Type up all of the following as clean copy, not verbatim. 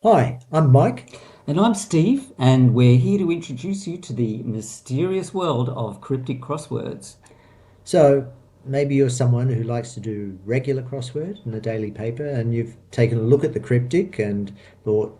Hi, I'm Mike. And I'm Steve, and we're here to introduce you to the mysterious world of cryptic crosswords. So maybe you're someone who likes to do regular crossword in the daily paper and you've taken a look at the cryptic and thought,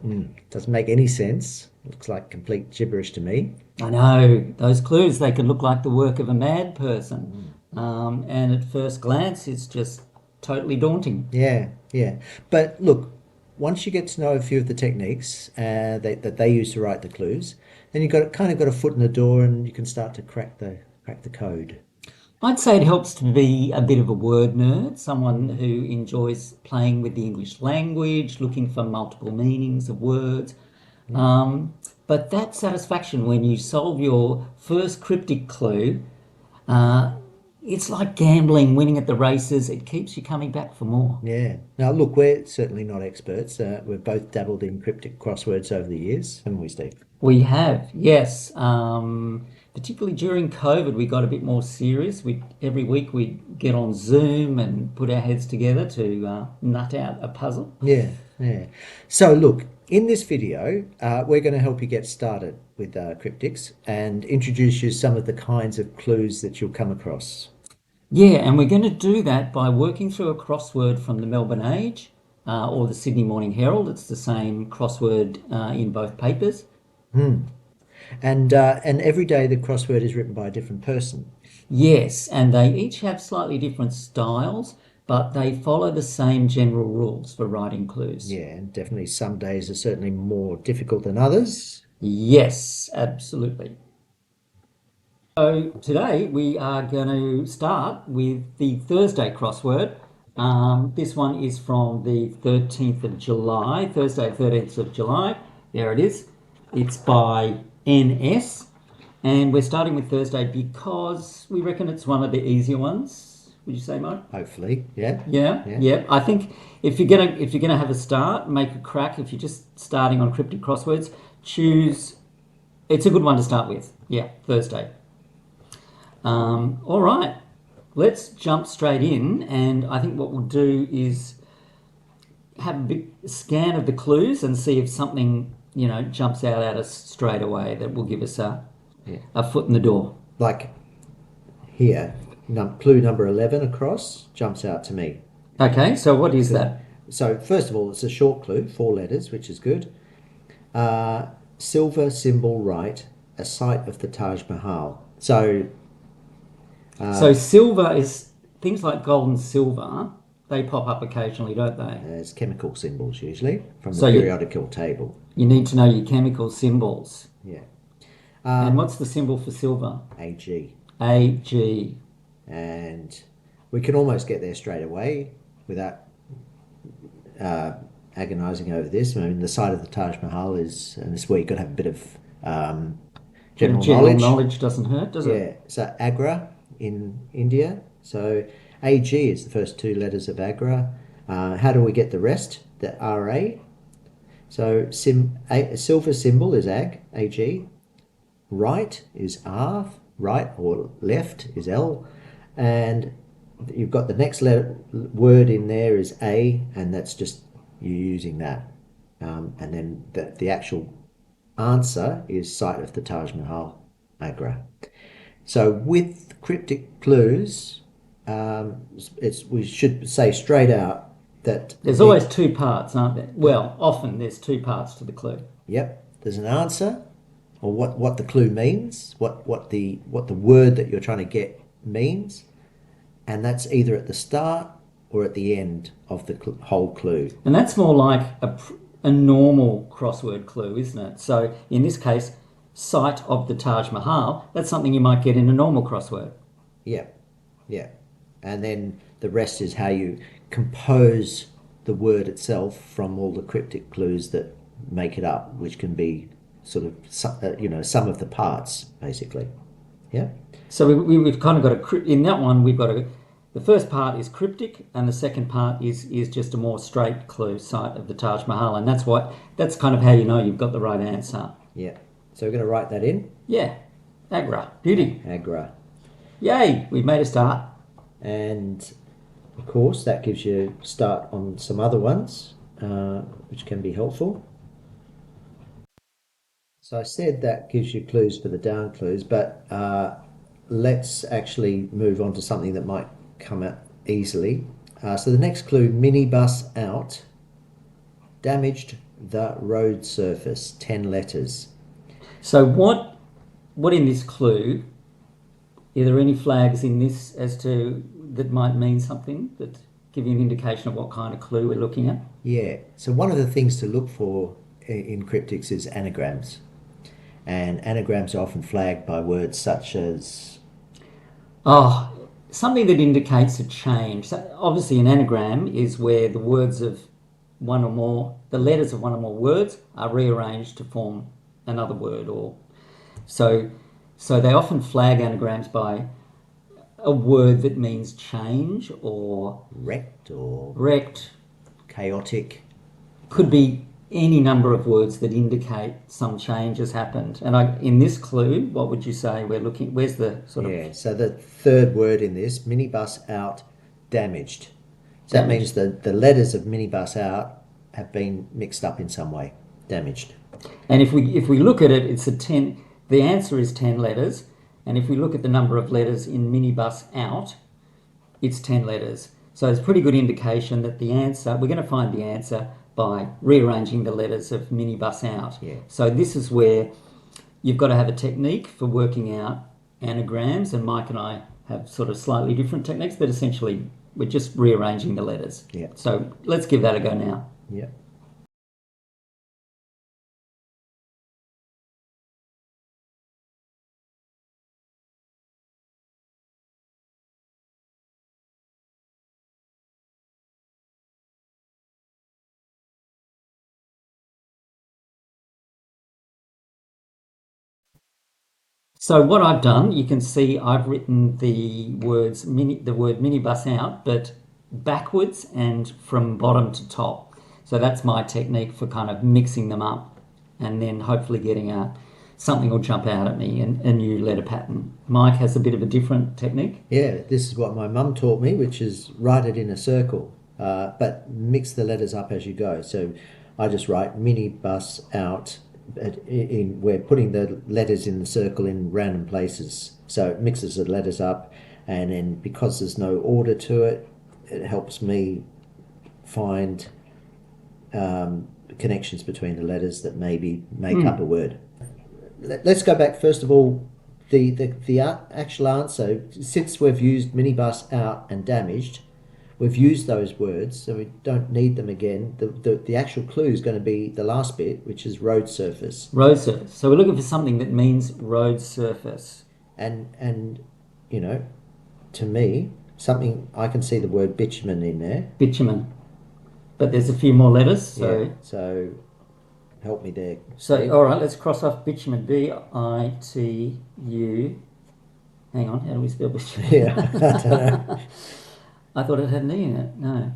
doesn't make any sense. Looks like complete gibberish to me. I know those clues, they can look like the work of a mad person. Mm. And at first glance, it's just totally daunting. Yeah, yeah. But look, once you get to know a few of the techniques that they use to write the clues, then you've got kind of got a foot in the door and you can start to crack the code. I'd say it helps to be a bit of a word nerd, someone who enjoys playing with the English language, looking for multiple meanings of words. Mm. Um, but that satisfaction when you solve your first cryptic clue, uh, it's like gambling, winning at the races. It keeps you coming back for more. Yeah. Now, look, we're certainly not experts. We've both dabbled in cryptic crosswords over the years, haven't we, Steve? We have, yes. Particularly during COVID, we got a bit more serious. We every week we get on Zoom and put our heads together to nut out a puzzle. Yeah, yeah. So, look, in this video, we're going to help you get started with cryptics and introduce you to some of the kinds of clues that you'll come across. Yeah, and we're going to do that by working through a crossword from the Melbourne Age or the Sydney Morning Herald. It's the same crossword in both papers. Hmm. And every day the crossword is written by a different person. Yes, and they each have slightly different styles, but they follow the same general rules for writing clues. Yeah, and definitely some days are certainly more difficult than others. Yes, absolutely. So today we are going to start with the Thursday crossword. This one is from the 13th of July, Thursday, 13th of July. There it is. It's by NS. And we're starting with Thursday because we reckon it's one of the easier ones. Would you say, Mike? Hopefully, yeah, Yeah, yeah. yeah. I think if you're gonna have a start, make a crack. If you're just starting on cryptic crosswords, choose. It's a good one to start with. Yeah, Thursday. All right, let's jump straight in, and I think what we'll do is have a big scan of the clues and see if something jumps out at us straight away that will give us Yeah. a foot in the door. Like here, clue number 11 across jumps out to me. Okay, so what is So, that? so first of all, it's a short clue, 4 letters, which is good. Uh, Silver symbol right, a site of the Taj Mahal. So, So uh, silver is things like gold and silver. They pop up occasionally, don't they? it's chemical symbols usually from the So you periodical table. you need to know your chemical symbols. Yeah. And what's the symbol for silver? AG. AG. And we can almost get there straight away without agonising over this. I mean, the site of the Taj Mahal is, and this is where you've got to have a bit of Bit of general general knowledge. knowledge doesn't hurt, does it? Yeah, so Agra in India. So AG is the first 2 letters of Agra. How do we get the rest? The RA. So silver symbol is AG. Right is R. Right or left is L. And you've got the next word in there is A, and that's just you using that. And then the actual answer is site of the Taj Mahal, Agra. So with cryptic clues, we should say straight out that There's always two parts, aren't there? Well, often there's two parts to the clue. yep, there's an answer or what the clue means, what the word that you're trying to get means, and that's either at the start or at the end of the whole clue. And that's more like a normal crossword clue, isn't it? So in this case, site of the Taj Mahal, that's something you might get in a normal crossword. Yeah, yeah. And then the rest is how you compose the word itself from all the cryptic clues that make it up, which can be sort of, some of the parts, basically. Yeah, So we've kind of got in that one, we've got the first part is cryptic and the second part is just a more straight clue, site of the Taj Mahal. And that's kind of how you know you've got the right answer. yeah. So we're going to write that in. Yeah, Agra, beauty. Agra. Yay, we've made a start. And of course, that gives you start on some other ones, which can be helpful. So I said that gives you clues for the down clues, but let's actually move on to something that might come out easily. So the next clue, minibus out, damaged the road surface, 10 letters. So what in this clue, are there any flags in this as to that might mean something that give you an indication of what kind of clue we're looking at? Yeah, so one of the things to look for in cryptics is anagrams. And anagrams are often flagged by words such as, Oh, something that indicates a change. So obviously, an anagram is where the words of one or more, the letters of one or more words are rearranged to form another word. Or so, so they often flag anagrams by a word that means change or wrecked or wrecked. chaotic. Could be any number of words that indicate some change has happened. And in this clue, what would you say we're looking? Where's the sort of Yeah, so the third word in this, minibus out, damaged. So that means damaged? the letters of minibus out have been mixed up in some way, damaged. And if we look at it, it's a 10. The answer is 10 letters, and if we look at the number of letters in minibus out, it's 10 letters. So it's a pretty good indication that the answer, we're going to find the answer by rearranging the letters of minibus out. Yeah. So this is where you've got to have a technique for working out anagrams, and Mike and I have sort of slightly different techniques, but essentially we're just rearranging the letters. Yeah. So let's give that a go now. Yeah. So what I've done, you can see I've written the word minibus out, but backwards and from bottom to top. So that's my technique for kind of mixing them up, and then hopefully getting something will jump out at me, a new letter pattern. Mike has a bit of a different technique. Yeah, this is what my mum taught me, which is write it in a circle, but mix the letters up as you go. So I just write minibus out. We're putting the letters in the circle in random places, so it mixes the letters up, and then because there's no order to it, it helps me find connections between the letters that maybe make up a word. Let's go back first of all. The actual answer, since we've used minibus out and damaged, we've used those words, so we don't need them again. The actual clue is going to be the last bit, which is road surface. Road surface. So we're looking for something that means road surface. And you know, to me, something I can see the word bitumen in there. Bitumen. But there's a few more letters, so... Yeah, so help me there. So, all right, let's cross off bitumen. B-I-T-U... Hang on, how do we spell bitumen? Yeah, I don't know. I thought it had an E in it. No.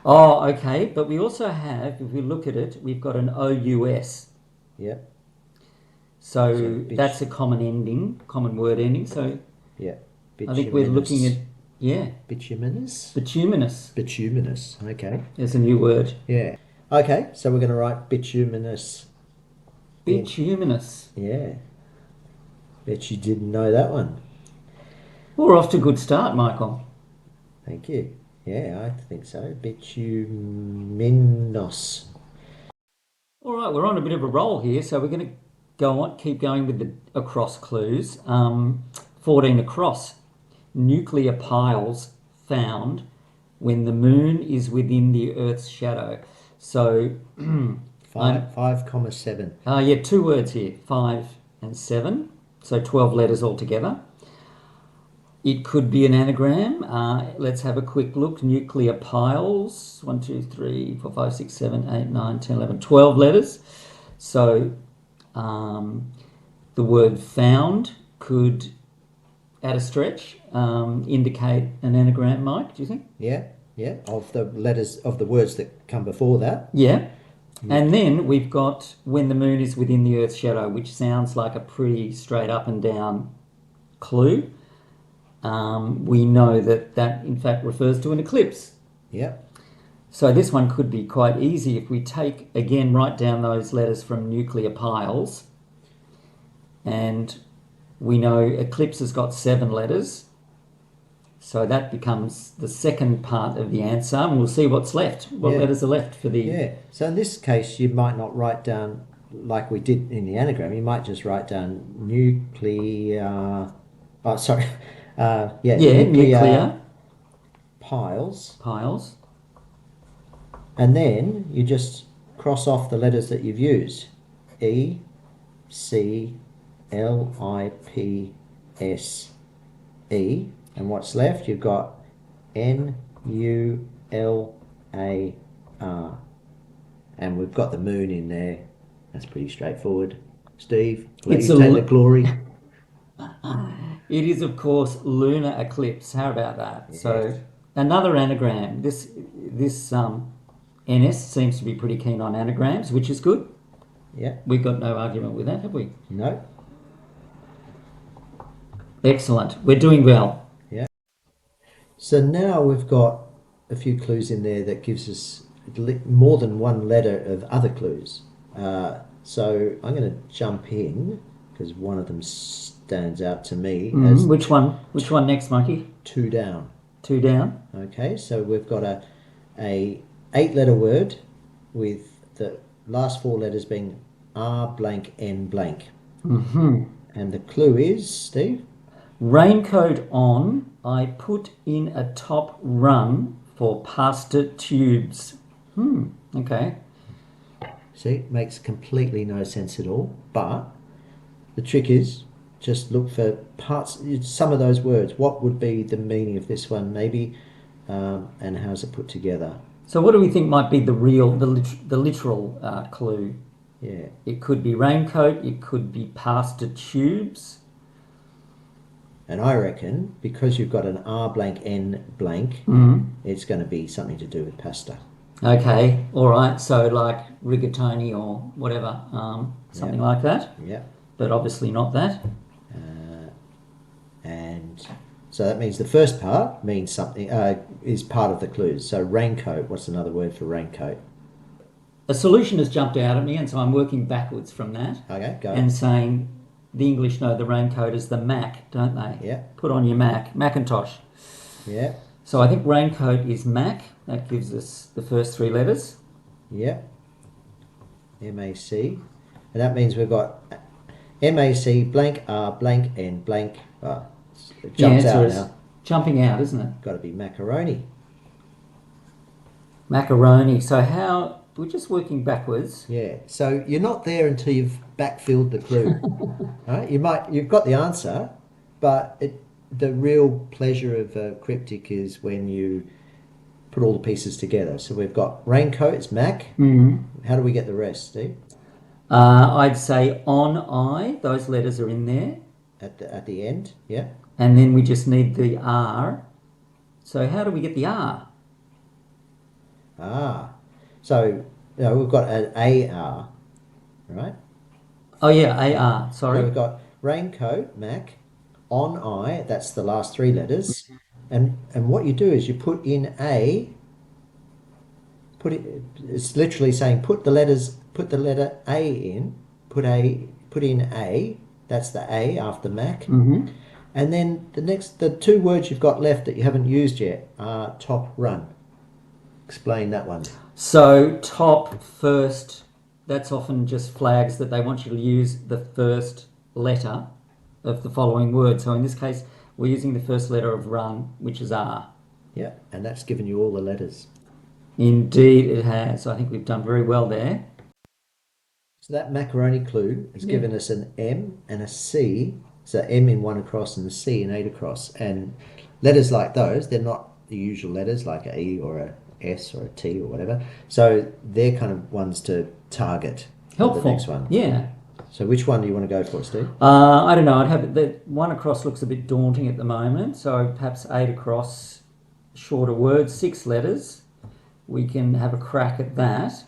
Oh, okay. But we also have, if we look at it, we've got an O-U-S. Yeah. So that's a common word ending. So yeah, I think we're looking at, yeah. Bituminous? Bituminous. Bituminous, okay. There's a new word. Yeah. Okay, so we're going to write bituminous. Bituminous. Yeah. Bet you didn't know that one. Well, we're off to a good start, Michael. Thank you. Yeah, I think so. Bituminos. All right, we're on a bit of a roll here, so we're going to keep going with the across clues. 14 across. Nuclear piles found when the moon is within the Earth's shadow. So 5,7. Yeah, two words here, 5 and 7. So 12 letters altogether. It could be an anagram. Let's have a quick look. Nuclear piles. 1, 2, 3, 4, 5, 6, 7, 8, 9, 10, 11, 12 letters. So the word found could, at a stretch, indicate an anagram, Mike, do you think? Yeah, yeah. Of the letters, of the words that come before that. Yeah. And then we've got when the moon is within the Earth's shadow, which sounds like a pretty straight up and down clue. We know that in fact refers to an eclipse. Yeah. So this one could be quite easy if we write down those letters from nuclear piles and we know eclipse has got 7 letters. So that becomes the second part of the answer, and we'll see what's left. What Yeah. letters are left for the... Yeah. So in this case, you might not write down like we did in the anagram. You might just write down nuclear. Oh, sorry. Nuclear piles, piles. and then you just cross off the letters that you've used. E, C, L, I, P, S, E, and what's left? You've got N, U, L, A, R. And we've got the moon in there. That's pretty straightforward. Steve, let you take the glory. It is, of course, lunar eclipse. How about that? Yes. So another anagram. This NS seems to be pretty keen on anagrams, which is good. Yeah. We've got no argument with that, have we? No. Excellent. We're doing well. Yeah. So now we've got a few clues in there that gives us more than one letter of other clues. So I'm going to jump in because one of them stands out to me as which one? Which one next, Mikey? 2 down. 2 down. Okay, so we've got a 8-letter word with the last 4 letters being R blank N blank. And the clue is, Steve? Raincoat on, I put in a top run for pasta tubes. Okay. See, it makes completely no sense at all. But the trick is just look for parts, some of those words. What would be the meaning of this one, maybe, and how's it put together? So, what do we think might be the literal clue? Yeah. It could be raincoat. It could be pasta tubes. And I reckon because you've got an R blank N blank, it's going to be something to do with pasta. Okay, all right. So like rigatoni or whatever, something like that. Yeah. But obviously not that. And so that means the first part means something, is part of the clues. So raincoat, what's another word for raincoat? A solution has jumped out at me, and so I'm working backwards from that. Okay, go. And saying the English know the raincoat as the Mac, don't they? Yeah. Put on your Mac, Macintosh. Yeah. So I think raincoat is Mac. That gives us the first 3 letters. Yeah. M-A-C. And that means we've got M-A-C blank R blank N blank. It jumps out now. Jumping out, isn't it? Got to be macaroni. Macaroni. So how... We're just working backwards. Yeah. So you're not there until you've backfilled the clue. Right? You've got the answer, but the real pleasure of cryptic is when you put all the pieces together. So we've got raincoat, it's Mac. How do we get the rest, Steve? I'd say on I, those letters are in there. At the end, yeah. And then we just need the R. So how do we get the R? So we've got an AR, right? Oh yeah, AR, sorry. So we've got raincoat, Mac, on I, that's the last 3 letters. And what you do is you put in it's literally saying put the letter A in, put in A, that's the A after Mac. And then the 2 words you've got left that you haven't used yet are top run. Explain that one. So top first, that's often just flags that they want you to use the first letter of the following word. So in this case, we're using the first letter of run, which is R. Yeah, and that's given you all the letters. Indeed it has. I think we've done very well there. So that macaroni clue has given us an M and a C. So M in 1 across and a C in 8 across. And letters like those, they're not the usual letters like a E or a S or a T or whatever. So they're kind of ones to target. Helpful. For the next one. Yeah. So which one do you want to go for, Steve? I don't know. I'd have the 1 across looks a bit daunting at the moment. So perhaps 8 across, shorter words, 6 letters. We can have a crack at that.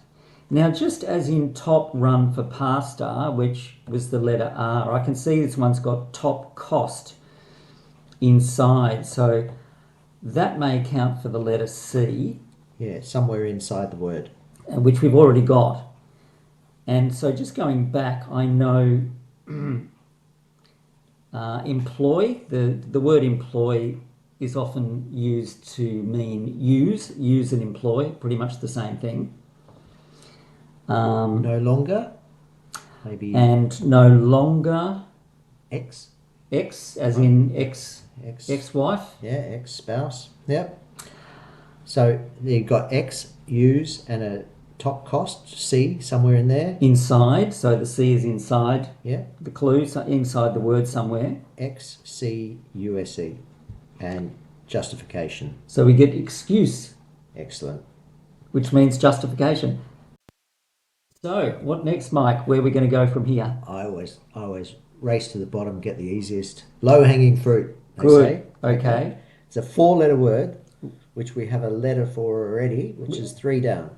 Now, just as in top run for pasta, which was the letter R, I can see this one's got top cost inside. So that may count for the letter C. Yeah, somewhere inside the word. Which we've already got. And so just going back, I know employ. The word employ is often used to mean use and employ, pretty much the same thing. No longer, maybe And no longer, ex, as in ex, ex-wife. yeah, ex-spouse. Yep. So you've got ex, use, and a top cost, C, somewhere in there. Inside, so the C is inside. Yeah. The clue, so inside the word somewhere. X, C, U, S, E. And justification. So we get excuse, Excellent. which means justification. So what next, Mike? Where are we going to go from here? I always race to the bottom, get the easiest. Low-hanging fruit, they Good. say. Okay. It's a 4-letter word, which we have a letter for already, which is 3 down.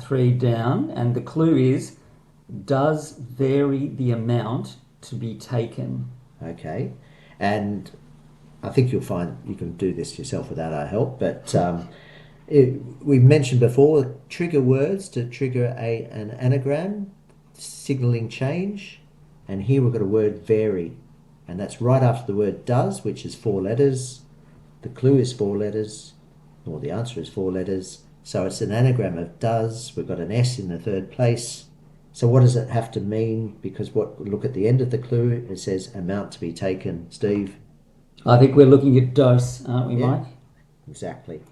3 down. And the clue is, does vary the amount to be taken. Okay. And I think you'll find you can do this yourself without our help, but we mentioned before trigger words to trigger an anagram, signalling change, and here we've got a word vary, and that's right after the word does, which is 4 letters. The clue is 4 letters, or the answer is 4 letters, so it's an anagram of does. We've got an S in the third place. So what does it have to mean? Because look at the end of the clue, it says amount to be taken. Steve? I think we're looking at dose, aren't we, Yeah. Mike? Exactly.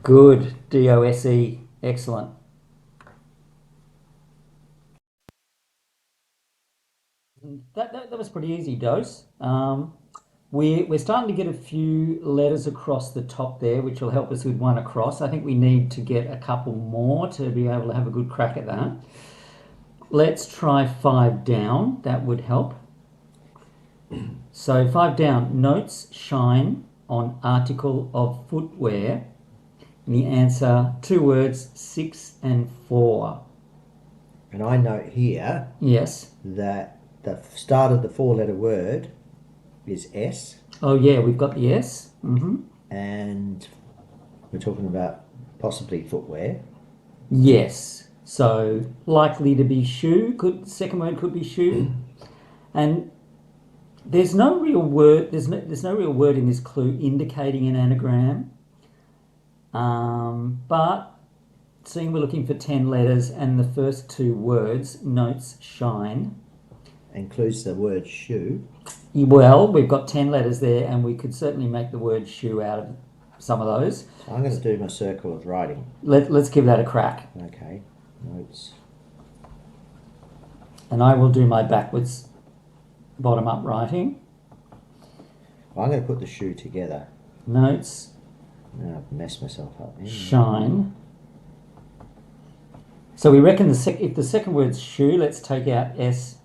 Good. DOSE. Excellent. That was pretty easy, dose. We're starting to get a few letters across the top there, which will help us with one across. I think we need to get a couple more to be able to have a good crack at that. Let's try 5 down. That would help. So 5 down. Notes shine on article of footwear. And the answer, 2 words, 6 and 4. And I note here Yes. that the start of the 4-letter word is S, Oh yeah, we've got the S. and we're talking about possibly footwear. Yes. So likely to be shoe. Second word could be shoe. And there's no real word. There's no real word in this clue indicating an anagram. But seeing we're looking for 10 letters and the first 2 words, notes shine. Includes the word shoe. Well, we've got 10 letters there, and we could certainly make the word shoe out of some of those. So I'm going to do my circle of writing. Let's give that a crack. Okay, notes. And I will do my backwards, bottom up writing. Well, I'm going to put the shoe together. Notes Now I've messed myself up. shine. So we reckon if the second word's shoe, let's take out S-H-O-E.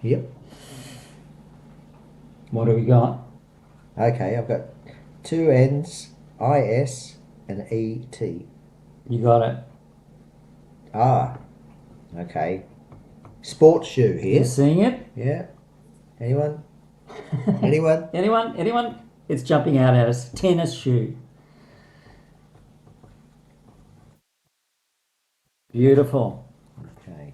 Yep. What do we got? Okay, I've got 2 N's, I-S, and E-T. You got it. Ah, okay. Sports shoe here. You seeing it? Yeah. Anyone? Anyone? Anyone? It's jumping out at us. Tennis shoe. Beautiful. Okay.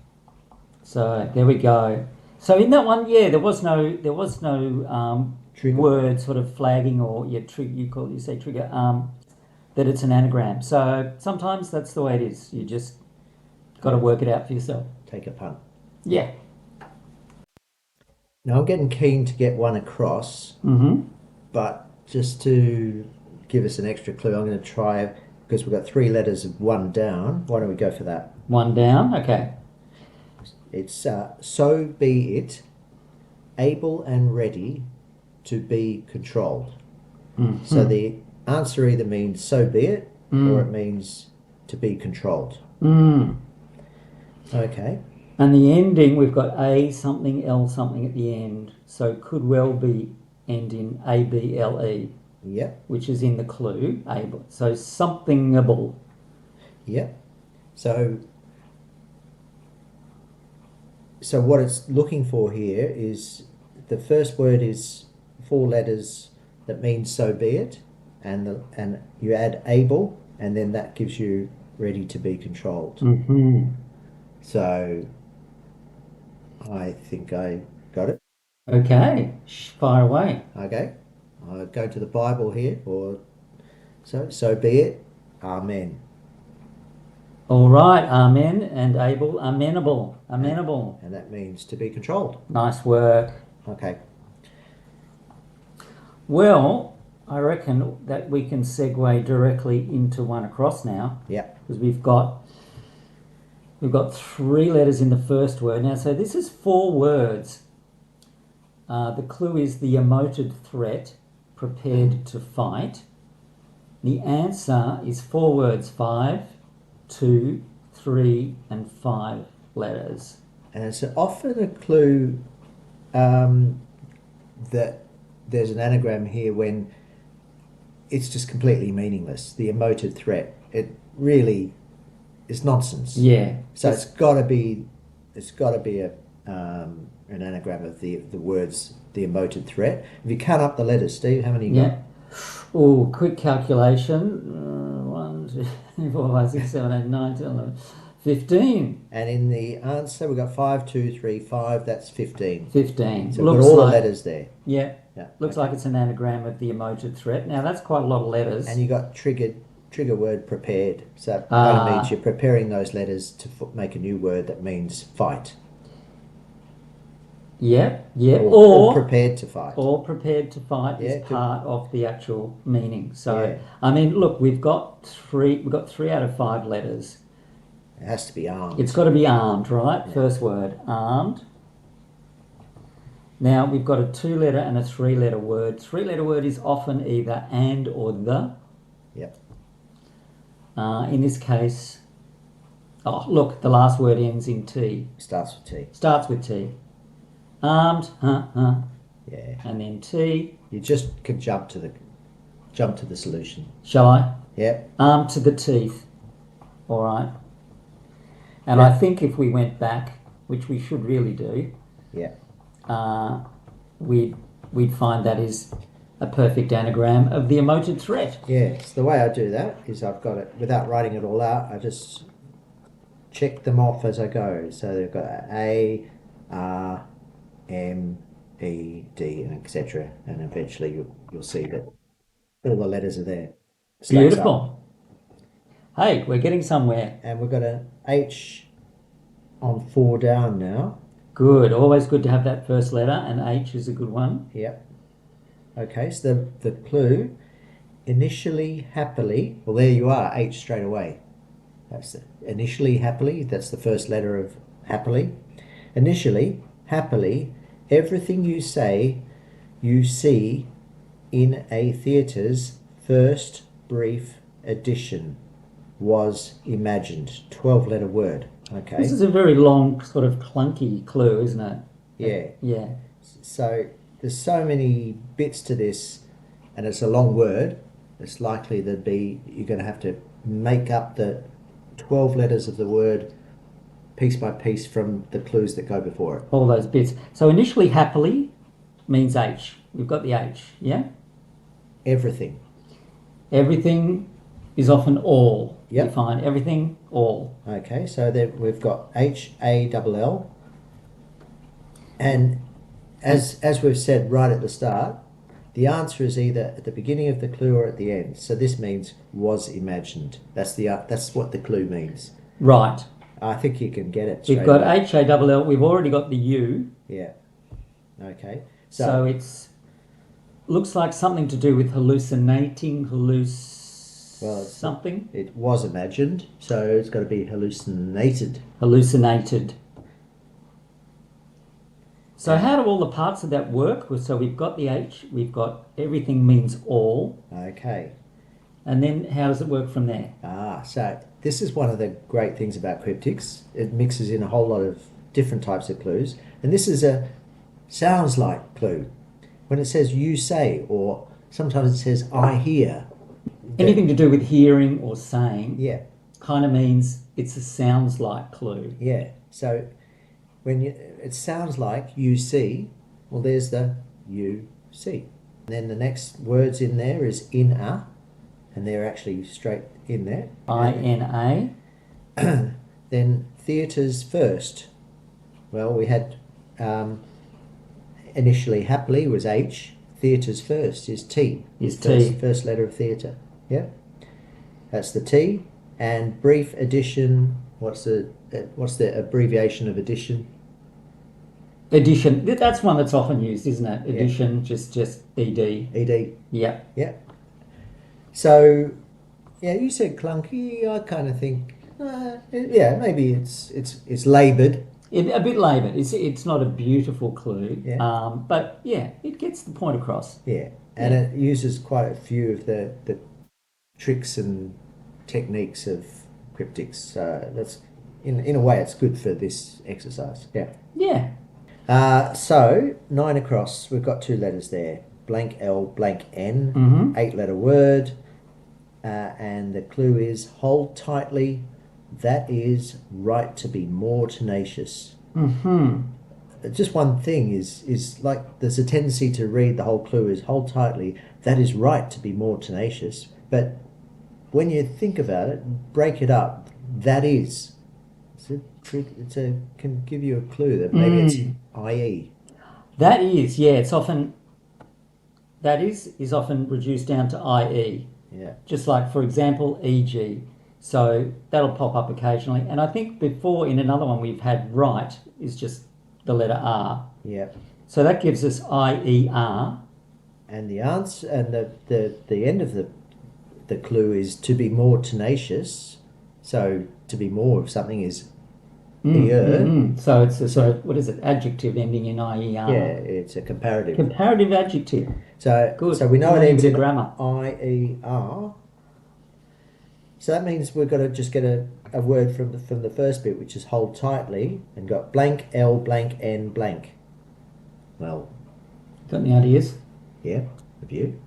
So there we go. So in that one, yeah, there was no Trigger. word sort of flagging or you say trigger that it's an anagram. So sometimes that's the way it is. You just got to work it out for yourself. Take a punt. Yeah. Now I'm getting keen to get one across, but just to give us an extra clue, I'm going to try, because we've got 3 letters of 1 down. Why don't we go for that? 1 down. Okay. It's so be it, able and ready to be controlled. So the answer either means so be it, or it means to be controlled. Okay. And the ending, we've got A something, L something at the end. So it could well be end in A-B-L-E. Yep. Which is in the clue, able. So somethingable. Yep. So what it's looking for here is the first word is 4 letters that means so be it, and you add able, and then that gives you ready to be controlled. So I think I got it. Okay, fire away. Okay. I'll go to the Bible here, or so be it. Amen. All right, amen, and able, amenable, amenable. And that means to be controlled. Nice work. Okay. Well, I reckon that we can segue directly into one across now. Yeah. Because we've got 3 letters in the first word. Now, so this is 4 words. The clue is the emoted threat, prepared to fight. The answer is 4 words, 5, 2, 3, and 5 letters. And it's often a clue that there's an anagram here when it's just completely meaningless. The emoted threat. It really is nonsense. Yeah. So it's got to be a an anagram of the words, the emoted threat. If you count up the letters, Steve, how many you got? Oh, quick calculation. 1, 2, 3, 4, 5, 6, 7, 8, 9, 10, 11, 15. And in the answer, we've got 5, 2, 3, 5. That's 15. 15. So we've got all the letters there. Yeah. Yeah. Looks like it's an anagram of the emoted threat. Now, that's quite a lot of letters. And you got trigger word prepared. So that kind of means you're preparing those letters to make a new word that means fight. Yeah, yeah. Or prepared to fight. Or prepared to fight is part of the actual meaning. So, I mean, look, we've got 3 out of 5 letters. It has to be armed. It's got to be armed, right? Yeah. First word, armed. Now, we've got a 2-letter and a 3-letter word. 3-letter word is often either and or the. Yep. In this case, oh, look, the last word ends in T. Starts with T. Starts with T. Armed, Yeah. And then T. You just can jump to the solution. Shall I? Yep. Armed to the teeth. All right. And I think if we went back, which we should really do, we'd find that is a perfect anagram of the emoted threat. Yes. The way I do that is I've got it without writing it all out. I just check them off as I go. So they've got A, R, M, E, D, and etc. And eventually you'll see that all the letters are there. Beautiful. Hey, we're getting somewhere. And we've got an H on 4 down now. Good. Always good to have that first letter, and H is a good one. Yep. Okay, so the clue, initially happily, well, there you are, H straight away. That's initially happily, that's the first letter of happily. Initially, happily, everything you say, you see in a theatre's first brief edition was imagined. 12-letter word. Okay. This is a very long, sort of clunky clue, isn't it? Yeah. Yeah. So there's so many bits to this, and it's a long word. It's likely you're going to have to make up the 12 letters of the word piece by piece from the clues that go before it. All those bits. So initially happily means H. We've got the H, yeah? Everything. Everything is often all. Yep. You find everything, all. Okay, so then we've got HALL. And as we've said right at the start, the answer is either at the beginning of the clue or at the end. So this means was imagined. That's what the clue means. Right. I think you can get it. We've got HALL. We've already got the U. Yeah. Okay. So it's looks like something to do with hallucinating, something. It was imagined, so it's got to be hallucinated. Hallucinated. So how do all the parts of that work? So we've got the H, we've got everything means all. Okay. And then how does it work from there? So this is one of the great things about cryptics. It mixes in a whole lot of different types of clues. And this is a sounds like clue. When it says you say, or sometimes it says I hear. Anything to do with hearing or saying, kind of means it's a sounds like clue. Yeah. So when it sounds like you see, well, there's the you see. And then the next words in there is in a, and they're actually straight in there. INA. Then theatres first. Well, we had initially happily was H. Theatre's first is T. Is T. First letter of theatre. Yeah. That's the T. And brief addition. What's the abbreviation of addition? Addition. That's one that's often used, isn't it? Addition, just ED. ED. Yeah. Yeah. So, yeah, you said clunky. I kind of think, yeah, maybe it's laboured. A bit laboured. It's not a beautiful clue. Yeah. But yeah, it gets the point across. Yeah. And it uses quite a few of the tricks and techniques of cryptics. That's in a way, it's good for this exercise. Yeah. Yeah. So 9 across. We've got 2 letters there. Blank L, blank N. Mm-hmm. 8-letter word. And the clue is hold tightly. That is right to be more tenacious. Mm-hmm. Just one thing is like there's a tendency to read the whole clue is hold tightly. That is right to be more tenacious. But when you think about it, break it up. That is. Can give you a clue that maybe it's IE. That is, yeah. It's often that is often reduced down to IE. Yeah. Just like, for example, EG. So that'll pop up occasionally. And I think before in another one we've had right is just the letter R. Yeah. So that gives us IER. And the answer and the end of the clue is to be more tenacious. So to be more of something is So it's a sort of, what is it, adjective ending in IER. Yeah, it's a comparative. Comparative adjective. So Good. So we know it ends in grammar. IER. So that means we've got to just get a word from the first bit, which is hold tightly, and got blank L blank N blank. Well, got any ideas? Yeah, have you?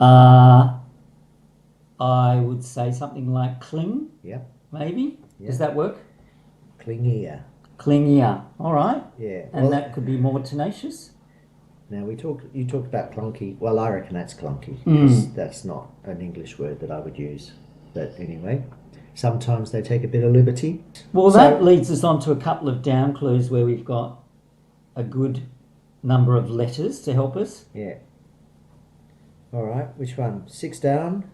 I would say something like cling. Yeah. Maybe. Yeah. Does that work? Clingier. Clingier. All right. Yeah. And that could be more tenacious. Now you talked about clunky. Well, I reckon that's clunky because that's not an English word that I would use. But anyway, sometimes they take a bit of liberty. Well, that leads us on to a couple of down clues where we've got a good number of letters to help us. Yeah. All right. Which one? 6 down.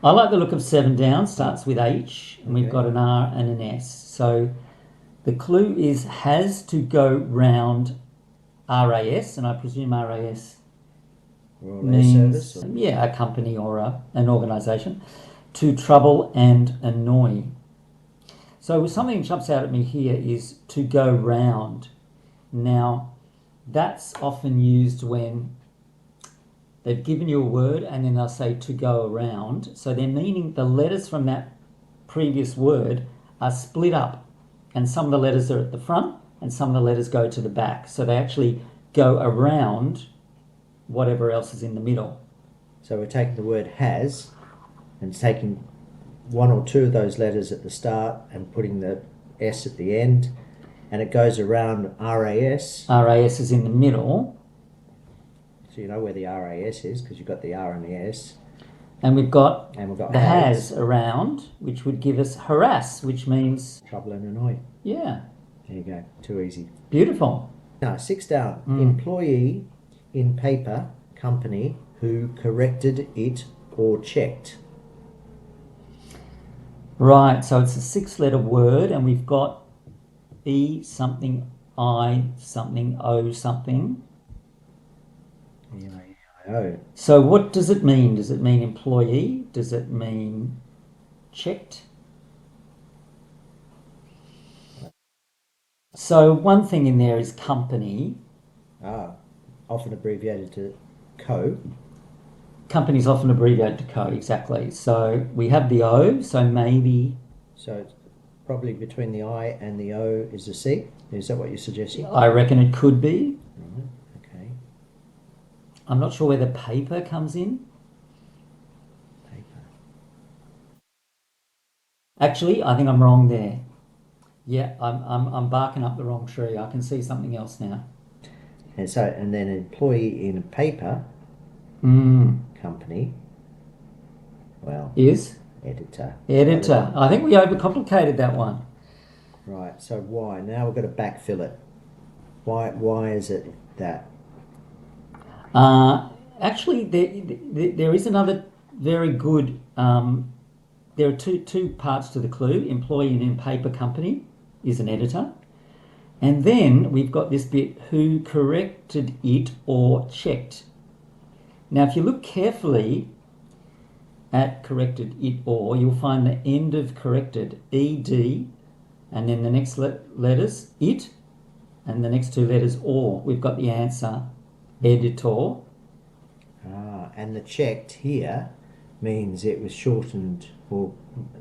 I like the look of 7 down. Starts with H, and we've got an R and an S. So the clue is has to go round RAS, and I presume RAS means a company or an organisation, to trouble and annoy. So something that jumps out at me here is to go round. Now, that's often used when they've given you a word and then they'll say to go around. So they're meaning the letters from that previous word are split up, and some of the letters are at the front and some of the letters go to the back. So they actually go around whatever else is in the middle. So we're taking the word has and taking 1 or 2 of those letters at the start and putting the S at the end, and it goes around RAS. RAS is in the middle. So you know where the RAS is because you've got the R and the S. And we've got the has around, which would give us harass, which means trouble and annoy. Yeah. There you go. Too easy. Beautiful. Now, 6 down. Employee in paper company who corrected it or checked. Right, so it's a 6-letter word, and we've got E something, I something, O something. E-I-E-I-O. So what does it mean? Does it mean employee? Does it mean checked? So one thing in there is company. Often abbreviated to co. Company's often abbreviated to co, exactly. So we have the O, so maybe... So it's probably between the I and the O is a C. Is that what you're suggesting? I reckon it could be. Okay. I'm not sure where the paper comes in. Paper. Actually, I think I'm wrong there. Yeah, I'm barking up the wrong tree. I can see something else now. And then employee in a paper company. Well, is editor. Editor. I think we overcomplicated that one. Right. So why? Now we've got to backfill it. Why is it that? Actually, there is another very good. There are two parts to the clue. Employee in a paper company is an editor. And then we've got this bit, who corrected it or checked. Now, if you look carefully at corrected it or, you'll find the end of corrected, ed, and then the next letters, it, and the next two letters, or. We've got the answer, editor. And the checked here means it was shortened or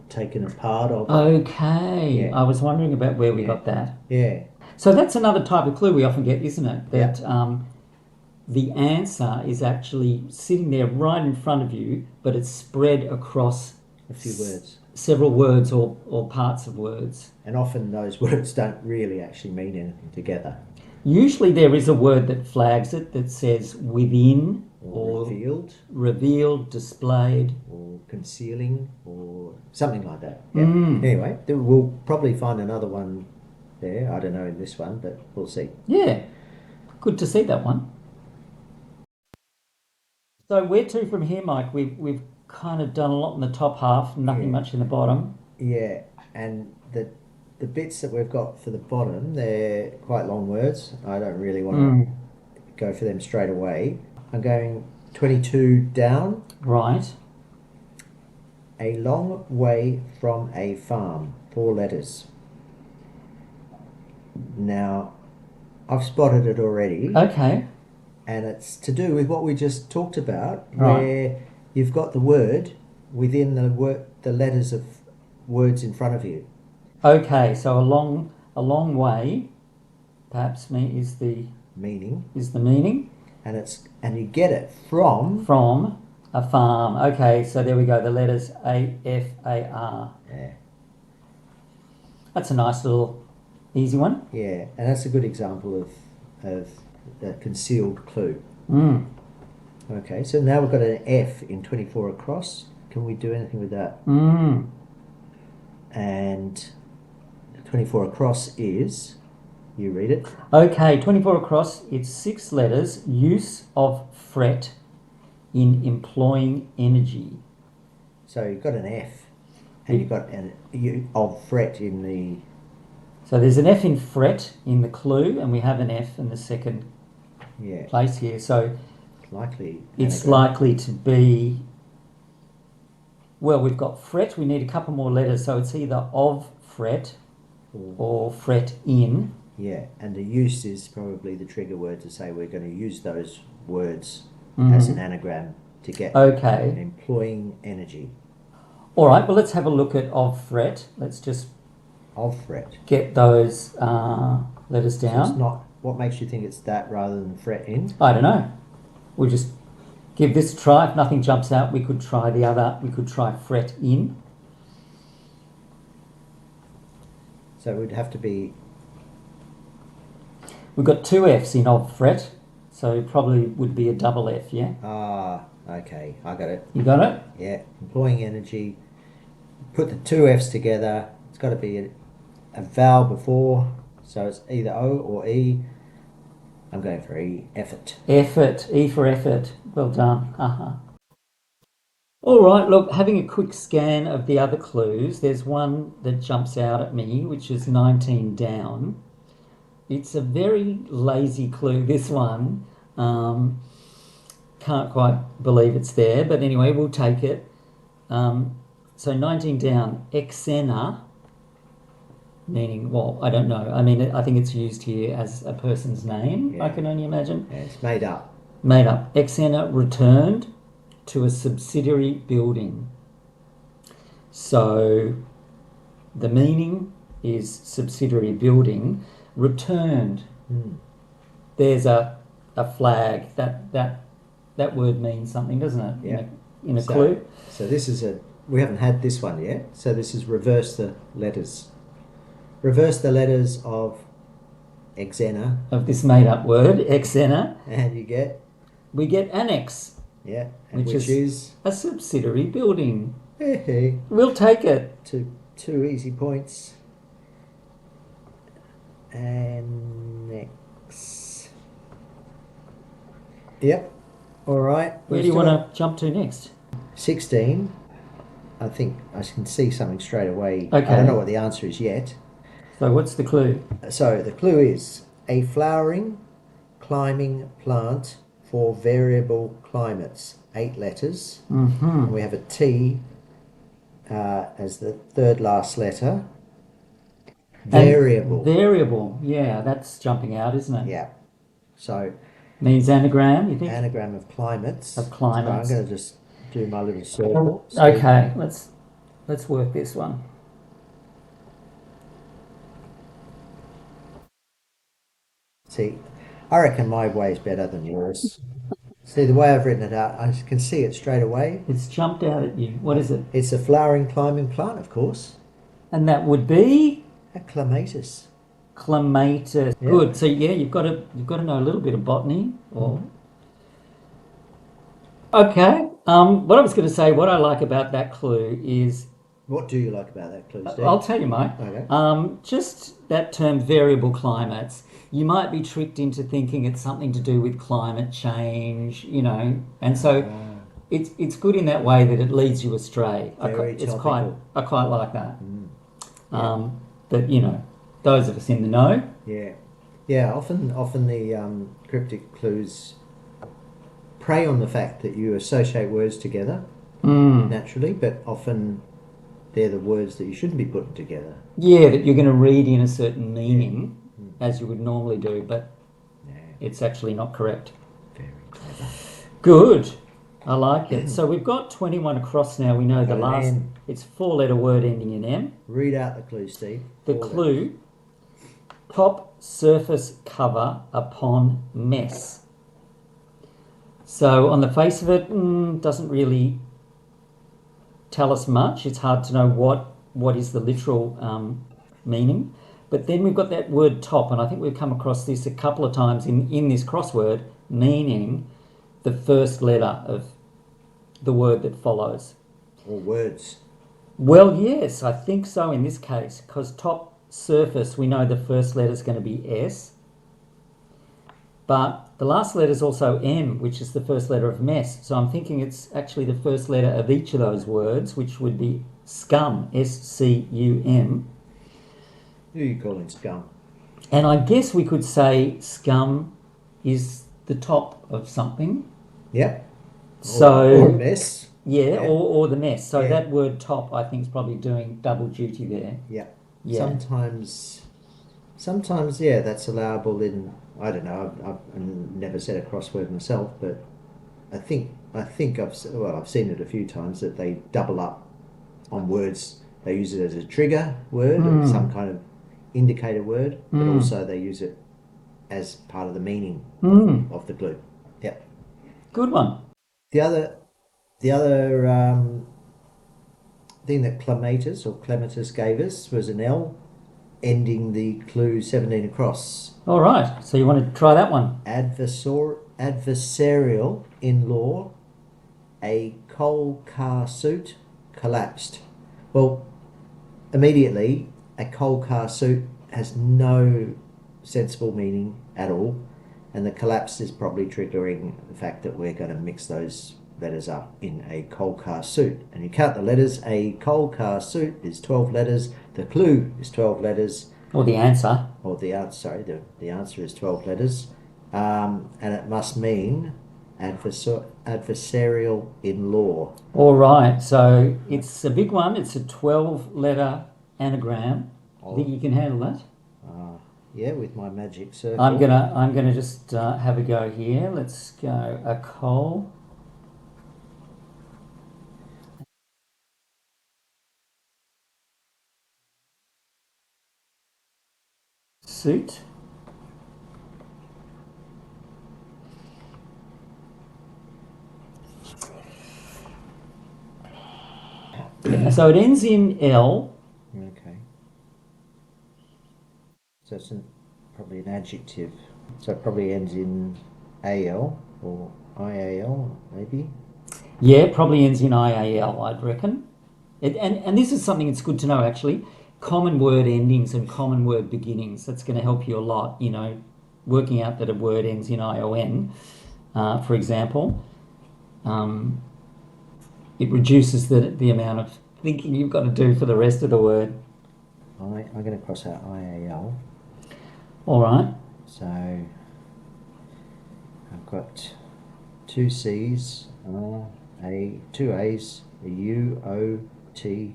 taken a part of. Okay, Yeah. I was wondering about where we got that. Yeah. So that's another type of clue we often get, isn't it? That Yeah. the answer is actually sitting there right in front of you, but it's spread across A few words. several words or parts of words. And often those words don't really actually mean anything together. Usually there is a word that flags it that says within Or revealed, displayed, or concealing, or something like that. Yeah. Anyway, we'll probably find another one there. I don't know in this one, but we'll see. Yeah, good to see that one. So where to from here, Mike? We've kind of done a lot in the top half, nothing much in the bottom. Yeah, and the bits that we've got for the bottom, they're quite long words. I don't really want to go for them straight away. I'm going 22 down. Right. A long way from a farm. 4 letters. Now, I've spotted it already. Okay. And it's to do with what we just talked about, Right. where you've got the word within the letters of words in front of you. Okay, so a long way, perhaps is the Meaning. meaning. And you get it from A farm. Okay, so there we go. The letters A-F-A-R. Yeah. That's a nice little easy one. Yeah, and that's a good example of a concealed clue. Okay, so now we've got an F in 24 across. Can we do anything with that? And 24 across is, you read it. Okay, 24 across, it's 6 letters, use of fret in employing energy. So you've got an F, and you've got an U of fret in the... So there's an F in fret in the clue, and we have an F in the second place here. So it's likely to be... Well, we've got fret, we need a couple more letters, so it's either of fret or fret in. Yeah, and the use is probably the trigger word to say we're going to use those words as an anagram to get employing energy. All right, well, let's have a look at of fret. Let's just of fret. Get those letters down. So it's not, what makes you think it's that rather than fret in? I don't know. We'll just give this a try. If nothing jumps out, we could try the other. We could try fret in. So it would have to be... We've got 2 Fs in of fret, so probably would be a double F, yeah? Okay, I got it. You got it? Yeah, employing energy. Put the 2 Fs together. It's got to be a vowel before, so it's either O or E. I'm going for E, effort. Effort, E for effort. Well done. All right, look, having a quick scan of the other clues, there's one that jumps out at me, which is 19 down. It's a very lazy clue, this one. Can't quite believe it's there, but anyway, we'll take it. So 19 down, exena, meaning, well, I don't know. I mean, I think it's used here as a person's name, I can only imagine. Yeah, it's made up. Made up. Exena returned to a subsidiary building. So the meaning is subsidiary building. Returned. There's a flag. That word means something, doesn't it? Yeah. In a clue. So this is we haven't had this one yet. So this is reverse the letters. Reverse the letters of exena. Of this made up word, exena. And we get annex. Yeah. Which is a subsidiary building. Hey. We'll take it. Two easy points. Annex. Yep. All right. Where do you want to jump to next? 16. I think I can see something straight away. Okay. I don't know what the answer is yet. So what's the clue? So the clue is a flowering, climbing plant for variable climates. 8 letters. And we have a T as the third last letter. Variable. And variable, yeah, that's jumping out, isn't it? Yeah. So means anagram, you think? anagram of climates. Of climates. So I'm going to just do my little circle. Okay, let's work this one. See, I reckon my way is better than yours. See, the way I've written it out, I can see it straight away. It's jumped out at you. What is it? It's a flowering climbing plant, of course. And that would be A clematis. clematis. Yeah. Good. So yeah, you've got to know a little bit of botany. Or okay. What I was going to say, what I like about that clue is, What do you like about that clue, Steve? I'll tell you, mate. Okay. Just that term, variable climates. You might be tricked into thinking it's something to do with climate change, and so it's good in that way that it leads you astray. I quite like that. But those of us in the know. Yeah, yeah. Often the cryptic clues prey on the fact that you associate words together naturally, but often they're the words that you shouldn't be putting together. Yeah, that you're going to read in a certain meaning as you would normally do, but it's actually not correct. Very clever. Good. I like it. So we've got 21 across now. We know the last. It's 4-letter word ending in M. Read out the clue, Steve. The clue: top surface cover upon mess. So on the face of it, doesn't really tell us much. It's hard to know what is the literal meaning. But then we've got that word top, and I think we've come across this a couple of times in this crossword, meaning the first letter of the word that follows. Or words. Well, yes, I think so in this case, because top surface, we know the first letter is going to be S. But the last letter is also M, which is the first letter of mess. So I'm thinking it's actually the first letter of each of those words, which would be scum, S-C-U-M. Who are you calling scum? And I guess we could say scum is the top of something. Yep. Or mess. Yeah, or the mess. So that word top, I think, is probably doing double duty there. Yeah. Yeah. Sometimes, yeah, that's allowable in, I don't know, I've never said a crossword myself, but I think I've seen it a few times that they double up on words. They use it as a trigger word or some kind of indicator word, but also they use it as part of the meaning of the clue. Yep. Good one. The other thing that clematis gave us was an L ending the clue 17 across. All right. So you want to try that one? Adversarial in law, a coal car suit collapsed. Well, immediately, a coal car suit has no sensible meaning at all, and the collapse is probably triggering the fact that we're going to mix those letters up in a coal car suit. And you count the letters, a coal car suit is 12 letters, the clue is 12 letters. Or the answer. The answer is 12 letters, and it must mean adversarial in law. All right, so it's a big one. It's a 12-letter anagram. Think you can handle that? Yeah, with my magic circle. I'm gonna just have a go here. Let's go a coal. Suit. Yeah, so it ends in L. Okay. So it's probably an adjective. So it probably ends in AL or IAL, maybe? Yeah, probably ends in IAL, I'd reckon. And this is something that's good to know, actually. Common word endings and common word beginnings. That's going to help you a lot, working out that a word ends in ION. for example, it reduces the amount of thinking you've got to do for the rest of the word. I'm going to cross out IAL. All right. So I've got two C's, two A's, a U, O, T.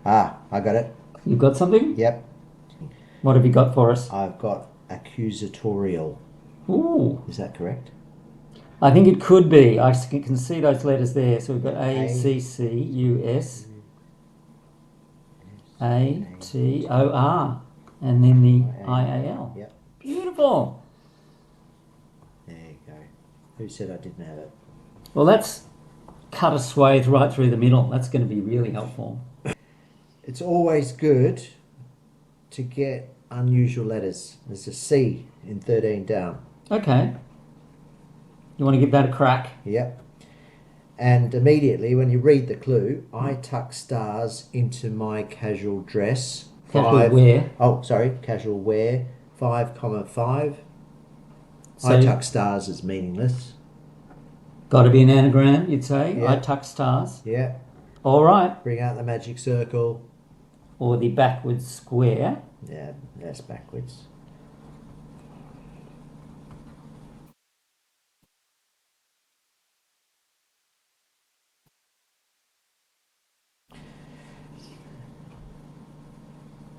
Ah, I got it. You've got something? Yep. What have you got for us? I've got accusatorial. Ooh. Is that correct? I think it could be. I can see those letters there. So we've got A, C, C, U, S, A, T, O, R, and then the IAL. Yep. Beautiful. There you go. Who said I didn't have it? Well, that's cut a swathe right through the middle. That's going to be really helpful. It's always good to get unusual letters. There's a C in 13 down. Okay. You want to give that a crack? Yep. And immediately when you read the clue, I tuck stars into my casual dress. Casual wear. Oh, sorry, casual wear. 5,5. So I tuck stars is meaningless. Got to be an anagram, you'd say. Yeah. I tuck stars. Yeah. All right. Bring out the magic circle. Or the backwards square. Yeah, that's backwards.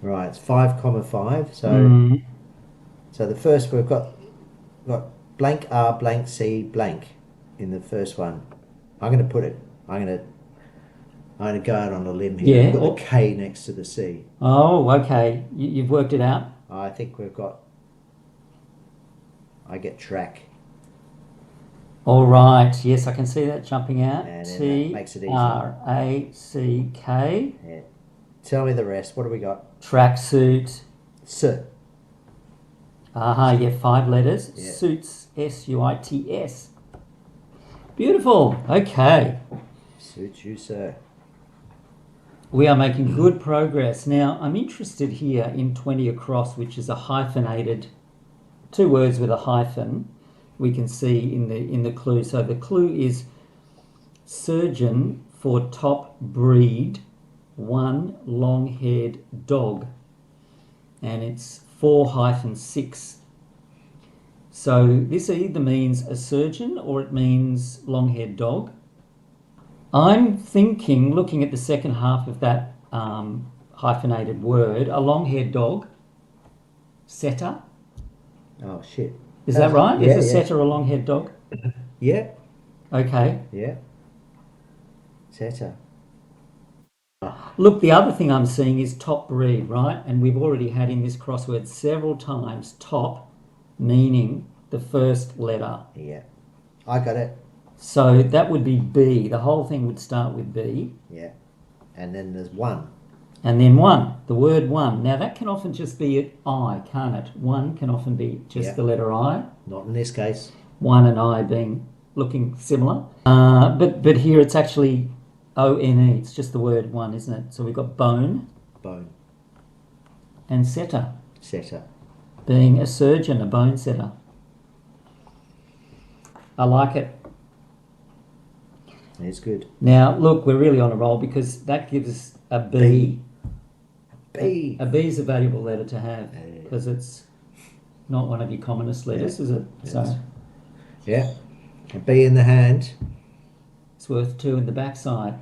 Right, it's 5,5. So the first we've got blank R blank C blank in the first one. I'm going to put it. I'm going to go out on a limb here. Yeah, Put the K next to the C. Oh, okay. You've worked it out. I think we've got. I get track. All right. Yes, I can see that jumping out. And then T that makes it easy. R A C K. Yeah. Tell me the rest. What do we got? Tracksuit. S. Aha, yeah, 5 letters. Yeah. Suits, S-U-I-T-S. Beautiful. Okay. Suits you, sir. We are making good progress. Now, I'm interested here in 20 across, which is a hyphenated, 2 words with a hyphen. We can see in the clue. So the clue is surgeon for top breed, 1 long-haired dog. And it's 4-6. So this either means a surgeon or it means long-haired dog. I'm thinking, looking at the second half of that hyphenated word, a long-haired dog, setter. Oh, shit. Is that right? Yeah, Is a setter a long-haired dog? Yeah. Okay. Yeah. Setter. Look, the other thing I'm seeing is top breed, right? And we've already had in this crossword several times top, meaning the first letter. Yeah. I got it. So that would be B. The whole thing would start with B. Yeah. And then there's 1. And then 1, the word 1. Now that can often just be an I, can't it? 1 can often be just the letter I. Not in this case. 1 and I being looking similar. But here it's actually O-N-E. It's just the word 1, isn't it? So we've got bone. Bone. And setter. Setter. Being a surgeon, a bone setter. I like it. It's good. Now, look, we're really on a roll because that gives us a B. B. A B is a valuable letter to have because it's not one of your commonest letters, is it? Yes. So Yeah. A B in the hand. it's worth 2 in the backside.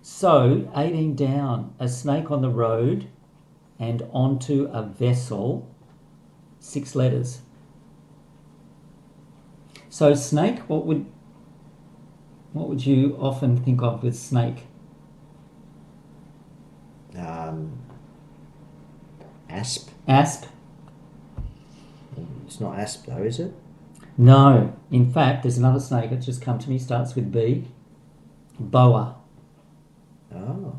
So 18 down, a snake on the road and onto a vessel, 6 letters. So snake, what would you often think of with snake? Asp. Asp? It's not asp though, is it? No. In fact, there's another snake that's just come to me, starts with B. Boa. Oh.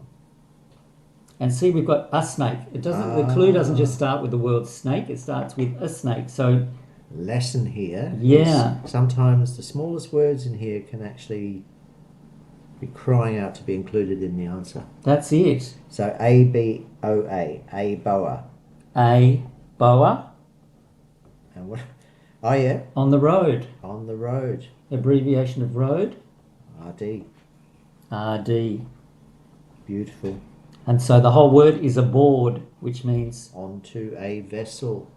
And see, we've got a snake. It doesn't. The clue doesn't just start with the word snake. It starts with a snake. So Lesson here. Yeah. Sometimes the smallest words in here can actually Be crying out to be included in the answer. That's it. So A boa. A boa. And what? Oh yeah, On the road. on the road. Abbreviation of road. RD. RD. Beautiful. And so the whole word is aboard, which means Onto a vessel.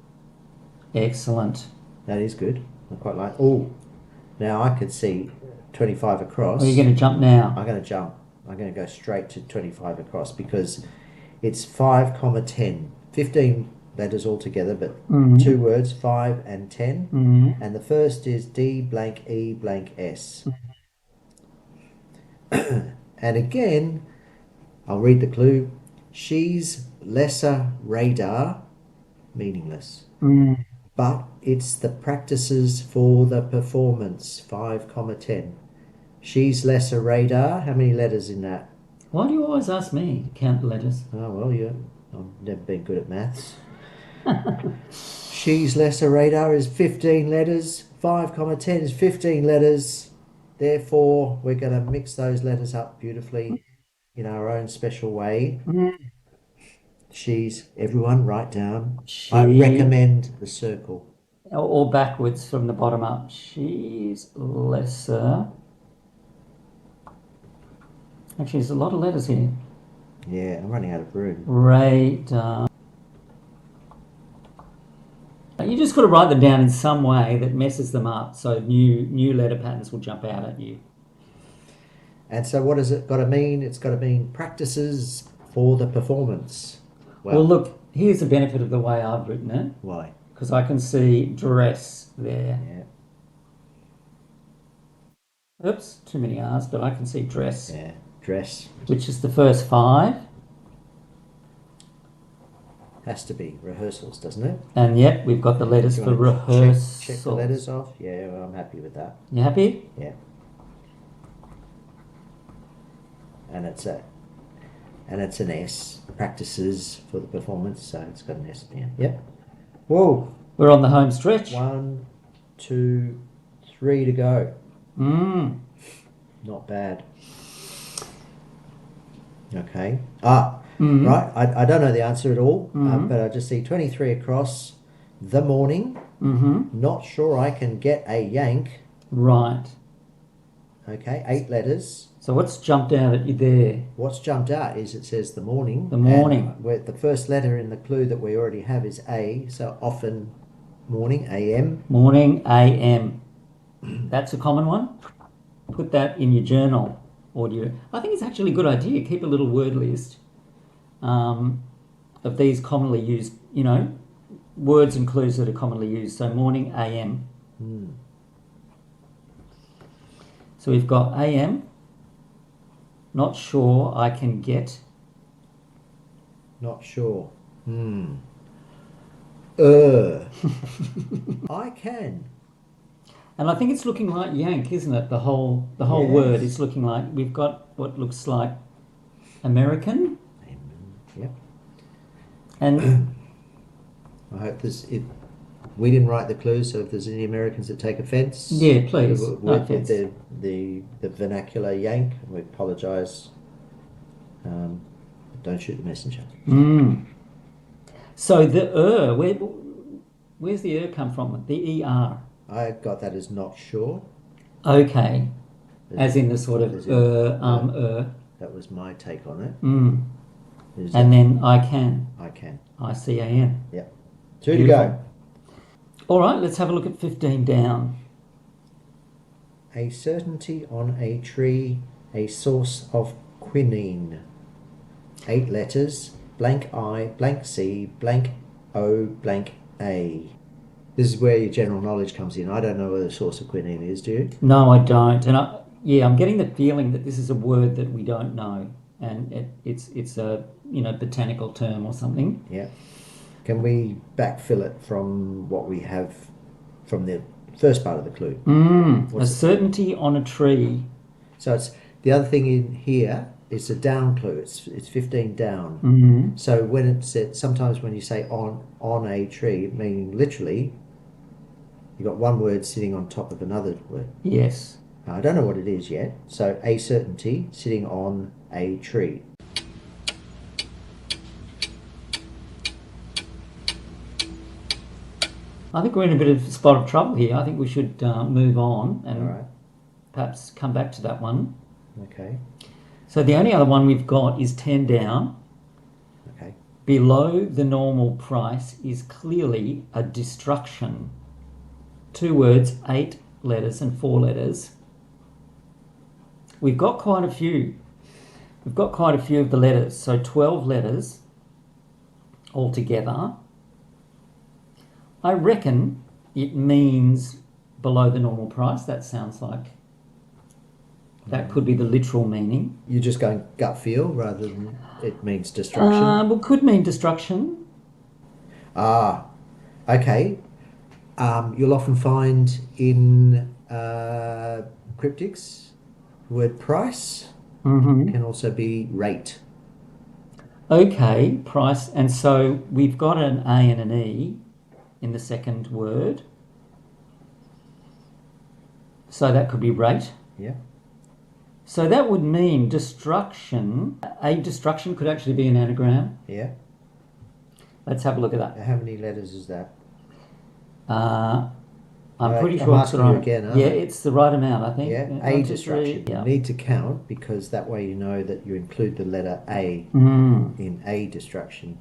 excellent. That is good. I quite like. Oh, now I could see 25 across. Are you going to jump now? I'm going to jump. I'm going to go straight to 25 across because it's 5, 10. 15 letters altogether, but two words, 5 and 10. And the first is D blank E blank S. And again, I'll read the clue. She's lesser radar, meaningless. But it's the practices for the performance, 5, 10. She's lesser radar. How many letters in that? Why do you always ask me to count the letters? Oh, well, I've never been good at maths. She's lesser radar is 15 letters. 5, 10 is 15 letters. Therefore, we're going to mix those letters up beautifully in our own special way. She's, everyone write down. I recommend the circle. Or backwards from the bottom up. She's lesser. Actually, there's a lot of letters here. Yeah, I'm running out of room. Radar. You just got to write them down in some way that messes them up, so new letter patterns will jump out at you. And so what has it got to mean? It's got to mean practices for the performance. Well, look, here's the benefit of the way I've written it. Why? Because I can see dress there. Yeah. Oops, too many R's, but I can see dress. Yeah, dress. Which is the first 5. Has to be rehearsals, doesn't it? And yep, we've got the letters for rehearsals. Check the letters off. Yeah, well, I'm happy with that. You happy? Yeah. And it's an S. Practices for the performance, so it's got an S at the end. Yep. Whoa. We're on the home stretch. 1, 2, 3 to go. Not bad. Okay. Right. I don't know the answer at all, but I just see 23 across. The morning. Not sure I can get a yank. Right. Okay. 8 letters. So what's jumped out at you there? What's jumped out is it says the morning. The morning. And the first letter in the clue that we already have is A, so often morning, AM. Morning, AM. That's a common one. Put that in your journal. I think it's actually a good idea. Keep a little word list of these commonly used, words and clues that are commonly used. So morning, AM. So we've got AM. Not sure I can get. Not sure. I can. And I think it's looking like yank, isn't it? The whole Yes. word is looking like we've got what looks like American. Yep. And I hope we didn't write the clues, so if there's any Americans that take offence, yeah, please. with offence. the vernacular yank, we apologise. Don't shoot the messenger. So the where's the come from? The ER. I got that as not sure. Okay. As in the sort of That was my take on it. And then I can. ICAN. Yep. 2 to go. All right, let's have a look at 15 down. A certainty on a tree, a source of quinine. 8 letters, blank I, blank C, blank O, blank A. This is where your general knowledge comes in. I don't know where the source of quinine is, do you? No, I don't. And I'm getting the feeling that this is a word that we don't know, and it's a botanical term or something. Yeah. Can we backfill it from what we have from the first part of the clue? A certainty on a tree. So it's the other thing in here. It's a down clue. It's 15 down. So when it said, sometimes when you say on a tree, meaning literally, you've got one word sitting on top of another word. Yes. Now, I don't know what it is yet. So a certainty sitting on a tree. I think we're in a bit of a spot of trouble here. I think we should move on and All right. perhaps come back to that one. Okay. So the only other one we've got is 10 down. Okay. Below the normal price is clearly a destruction. 2 words, 8 letters and 4 letters. We've got quite a few. We've got quite a few of the letters. So 12 letters altogether. I reckon it means below the normal price. That sounds like that could be the literal meaning. You're just going gut feel rather than it means destruction? Well, could mean destruction. Okay. You'll often find in cryptics the word price can also be rate. Okay, price. And so we've got an A and an E in the second word. So that could be rate. Yeah. So that would mean destruction. A destruction could actually be an anagram. Yeah. Let's have a look at that. How many letters is that? I'm pretty I'm sure it's asking the you right. again, aren't Yeah, I? it's the right amount, I think. Yeah. One, A 2, destruction. 3, yeah. You need to count because that way you know that you include the letter A in A destruction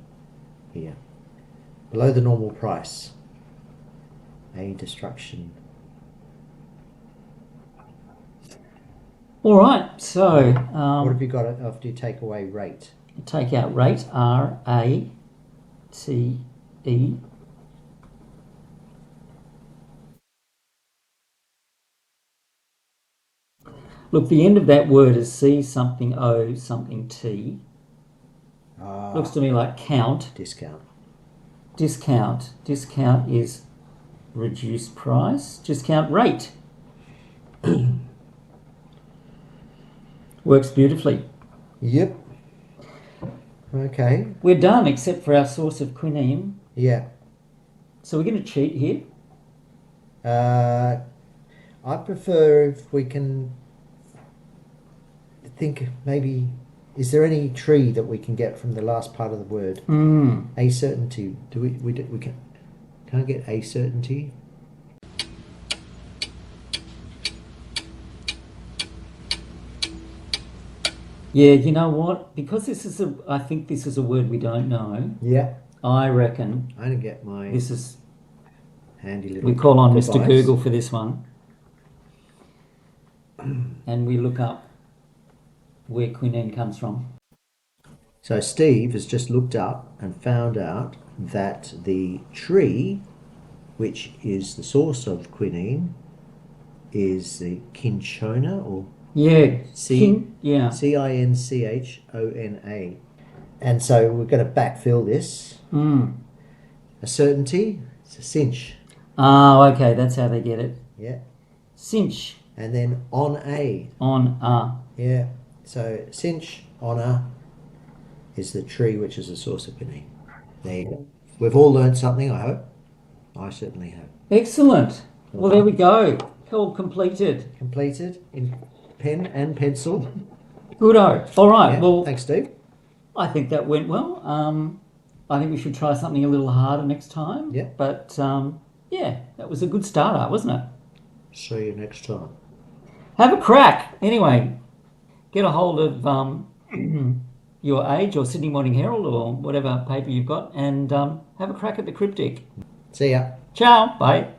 here. Below the normal price. A destruction. All right, so What have you got after you take away rate? take out rate, R-A-T-E. Look, the end of that word is C something O something T. Looks to me like count. Discount. Discount. Discount is reduced price. Discount rate. Works beautifully. Yep. Okay. We're done except for our source of quinine. Yeah. So we're going to cheat here. I prefer if we can think maybe, is there any tree that we can get from the last part of the word? A certainty. Do we can't get a certainty? Yeah, you know what? Because I think this is a word we don't know. Yeah. I reckon I didn't get my this is. handy little We call on device. Mr. Google for this one, and we look up where quinine comes from. So Steve has just looked up and found out that the tree, which is the source of quinine, is the cinchona or Yeah, C-I-N-C-H-O-N-A. yeah. And so we're going to backfill this. A certainty, it's a cinch. Oh, okay, that's how they get it. Yeah. Cinch And then on a. on Yeah. So cinch on a is the tree which is the source of quinine. There you go. We've all learned something, I hope. I certainly have. Excellent. Well, there we go. All completed. Completed in pen and pencil. Goodo. All right. Yeah. Well, Thanks, Steve. I think that went well. I think we should try something a little harder next time. Yeah. But yeah, that was a good starter, wasn't it? See you next time. Have a crack. Anyway, get a hold of Your Age or Sydney Morning Herald or whatever paper you've got and have a crack at the cryptic. See ya. Ciao. Bye.